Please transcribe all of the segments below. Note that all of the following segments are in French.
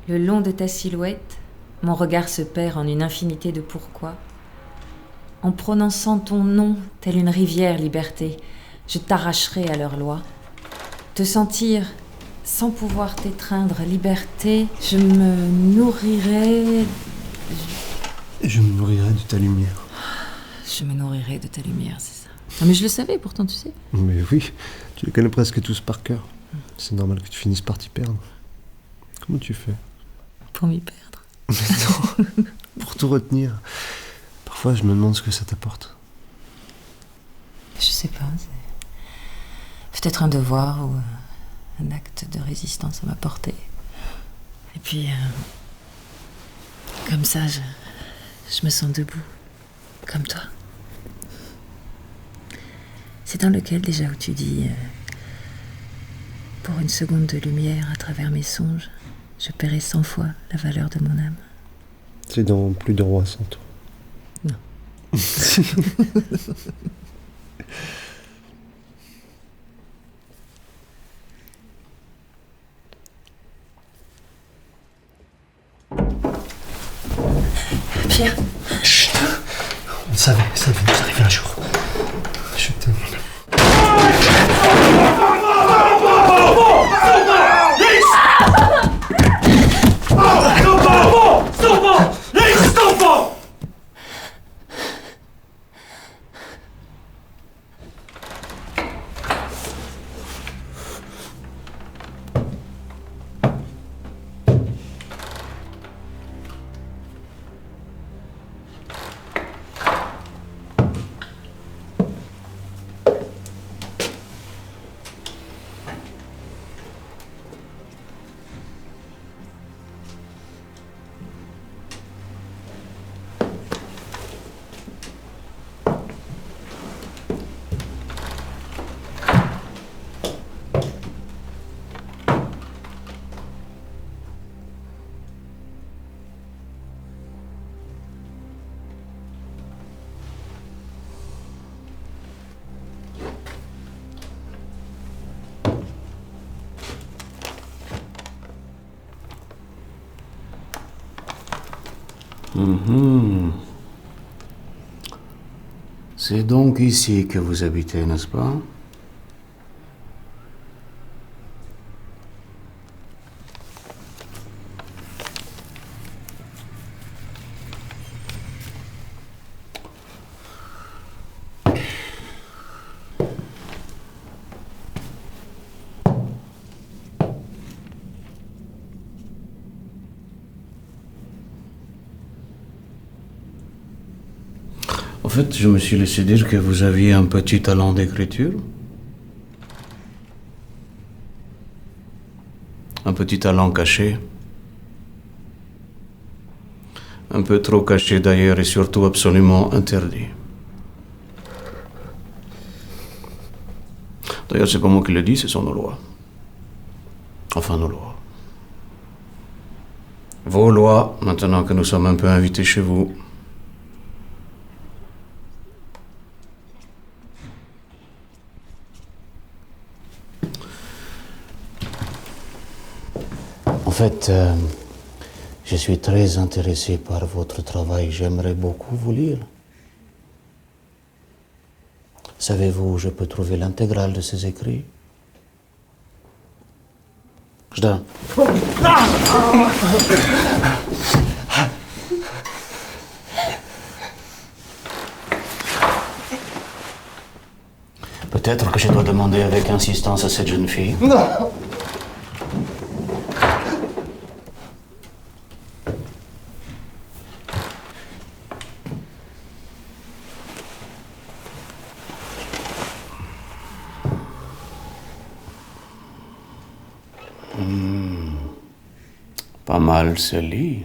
Le long de ta silhouette, mon regard se perd en une infinité de pourquoi. En prononçant ton nom, telle une rivière liberté, je t'arracherai à leurs lois. Te sentir sans pouvoir t'étreindre, liberté, je me nourrirai... Je me nourrirai de ta lumière. Je me nourrirai de ta lumière, c'est ça. Non mais je le savais pourtant, tu sais. Mais oui, tu les connais presque tous par cœur. C'est normal que tu finisses par t'y perdre. Comment tu fais? Pour m'y perdre. Mais non, pour tout retenir. Parfois, je me demande ce que ça t'apporte. Je sais pas, c'est peut-être un devoir ou un acte de résistance à ma portée. Et puis, comme ça, je me sens debout, comme toi. C'est dans lequel déjà où tu dis, pour une seconde de lumière à travers mes songes, je paierai 100 fois la valeur de mon âme. C'est dans Plus de roi sans toi. Non. Pierre. Chut. On savait, ça devait nous arriver un jour. Je t'aime. C'est donc ici que vous habitez, n'est-ce pas? En fait, je me suis laissé dire que vous aviez un petit talent d'écriture. Un petit talent caché. Un peu trop caché d'ailleurs et surtout absolument interdit. D'ailleurs, c'est pas moi qui le dis, ce sont nos lois. Enfin, nos lois. Vos lois, maintenant que nous sommes un peu invités chez vous. En fait, je suis très intéressé par votre travail. J'aimerais beaucoup vous lire. Savez-vous où je peux trouver l'intégrale de ces écrits? Жда. Peut-être que je dois demander avec insistance à cette jeune fille. Non. Pas mal ce lit.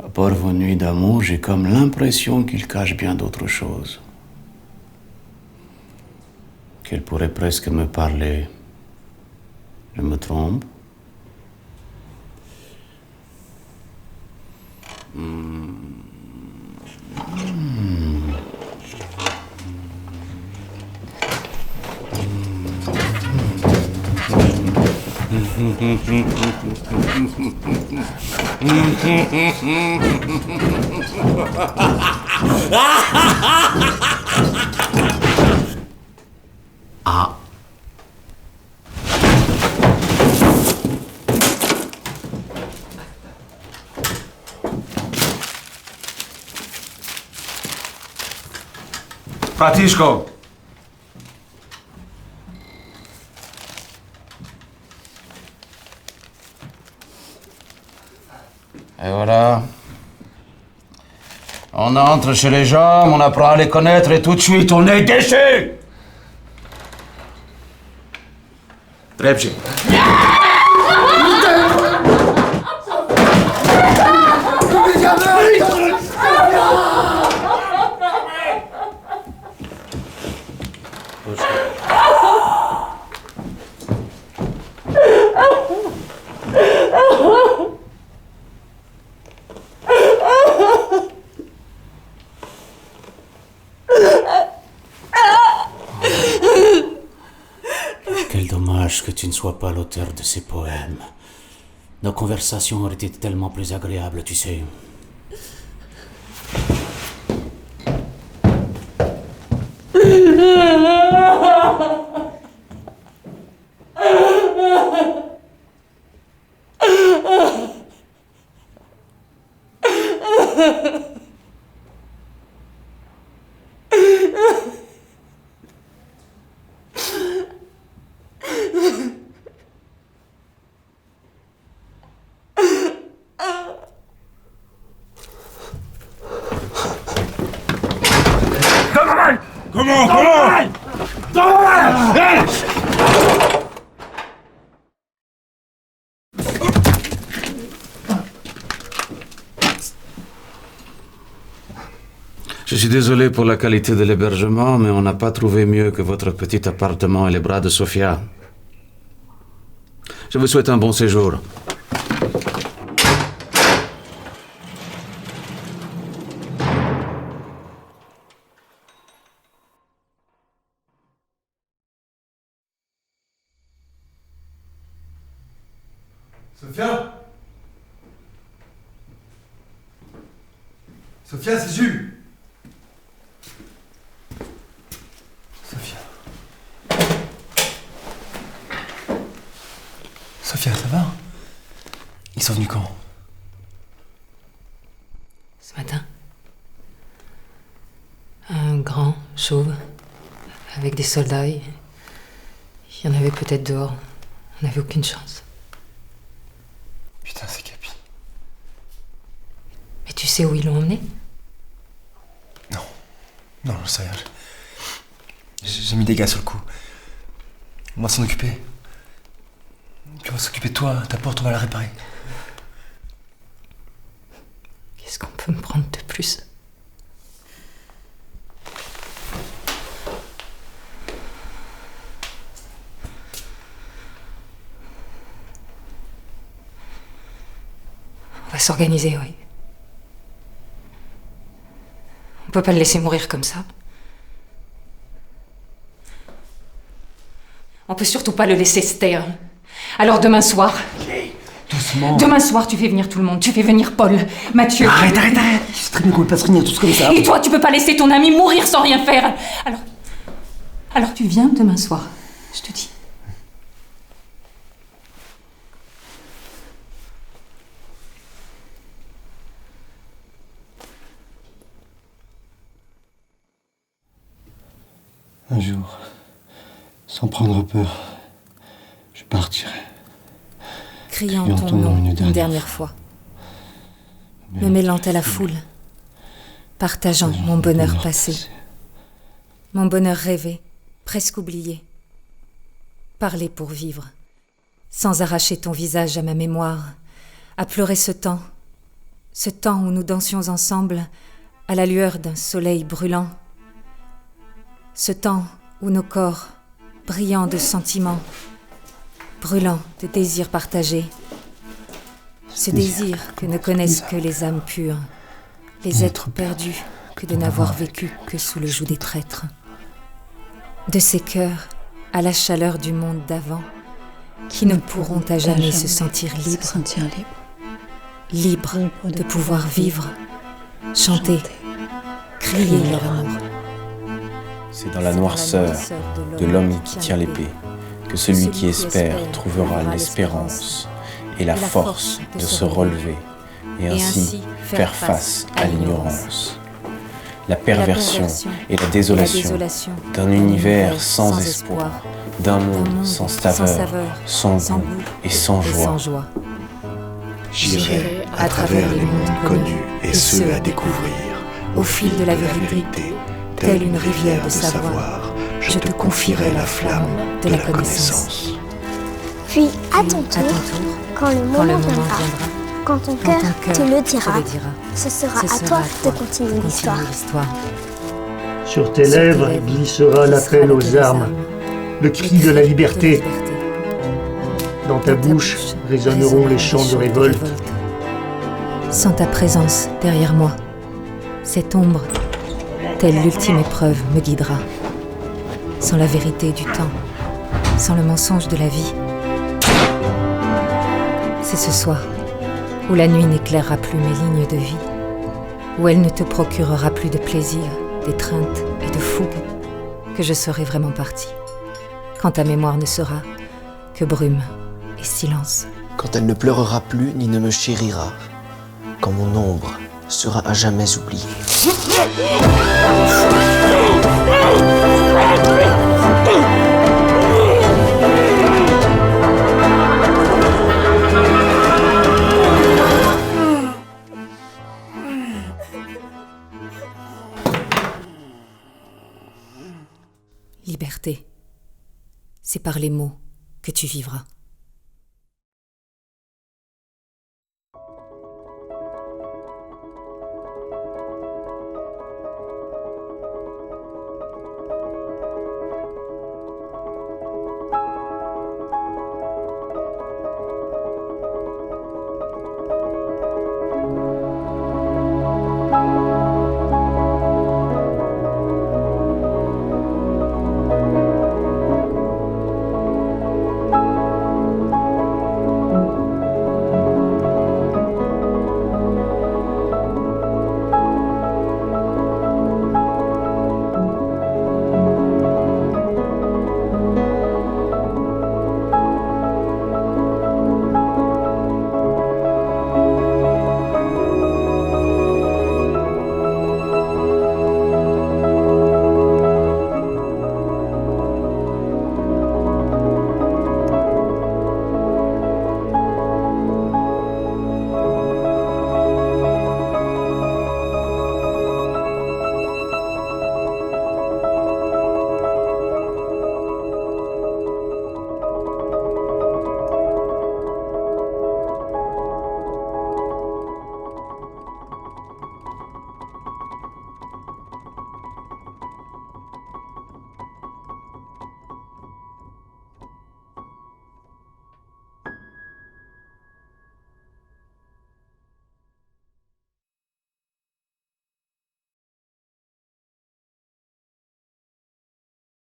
À part vos nuits d'amour, j'ai comme l'impression qu'il cache bien d'autres choses. Qu'il pourrait presque me parler. Je me trompe? Ah. Bratishko. Et voilà. On entre chez les gens, on apprend à les connaître et tout de suite on est déçus. Trepče. Quel dommage que tu ne sois pas l'auteur de ces poèmes. Nos conversations auraient été tellement plus agréables, tu sais. Comment Je suis désolé pour la qualité de l'hébergement, mais on n'a pas trouvé mieux que votre petit appartement et les bras de Sofia. Je vous souhaite un bon séjour. Sophia? Sophia, c'est Jules. Sophia. Sophia, ça va? Ils sont venus quand? Ce matin. Un grand, chauve, avec des soldats. Il y en avait peut-être dehors. On n'avait aucune chance. Putain, c'est Capi. Mais tu sais où ils l'ont emmené? Non, je sais rien. J'ai mis des gars sur le coup. On va s'en occuper. Puis on va s'occuper de toi. Ta porte, on va la réparer. Qu'est-ce qu'on peut me prendre de plus? On va s'organiser, oui. On peut pas le laisser mourir comme ça. On peut surtout pas le laisser se taire. Alors demain soir... Doucement. Demain soir, tu fais venir tout le monde. Tu fais venir Paul, Mathieu... Arrête. Je sais très bien qu'on peut pas se réunir tous comme ça. Et toi, tu peux pas laisser ton ami mourir sans rien faire. Alors tu viens demain soir, je te dis. Un jour, sans prendre peur, je partirai. Criant ton nom une dernière fois. Me mêlant à la foule. Partageant mon bonheur passé. Mon bonheur rêvé, presque oublié. Parler pour vivre. Sans arracher ton visage à ma mémoire. À pleurer ce temps où nous dansions ensemble à la lueur d'un soleil brûlant. Ce temps où nos corps, brillants de sentiments, brûlants de désirs partagés, ce désir que ne connaissent que les âmes pures, les êtres perdus que de n'avoir vécu que sous le joug des traîtres. De ces cœurs à la chaleur du monde d'avant, qui ne pourront à jamais se sentir libres, libres de pouvoir vivre, chanter, crier leur amour. C'est dans la noirceur de l'homme qui tient l'épée que celui qui espère trouvera l'espérance et la force de se relever et ainsi faire face à l'ignorance, la perversion et la désolation d'un univers sans espoir, d'un monde sans saveur, sans goût et sans joie. J'irai à travers les mondes connus et ceux à découvrir, au fil de la vérité, telle une rivière de savoir, je te confierai la flamme de la connaissance. Puis, à ton tour, quand le moment viendra, quand ton cœur te le dira, ce sera à toi de continuer l'histoire. Sur tes lèvres glissera l'appel aux armes, le cri de la liberté. Dans ta bouche résonneront les chants de révolte. Sans ta présence derrière moi, cette ombre, telle l'ultime épreuve, me guidera. Sans la vérité du temps, sans le mensonge de la vie. C'est ce soir où la nuit n'éclairera plus mes lignes de vie, où elle ne te procurera plus de plaisir, d'étreinte et de fougue, que je serai vraiment partie, quand ta mémoire ne sera que brume et silence. Quand elle ne pleurera plus ni ne me chérira, quand mon ombre sera à jamais oubliée. Liberté, c'est par les mots que tu vivras.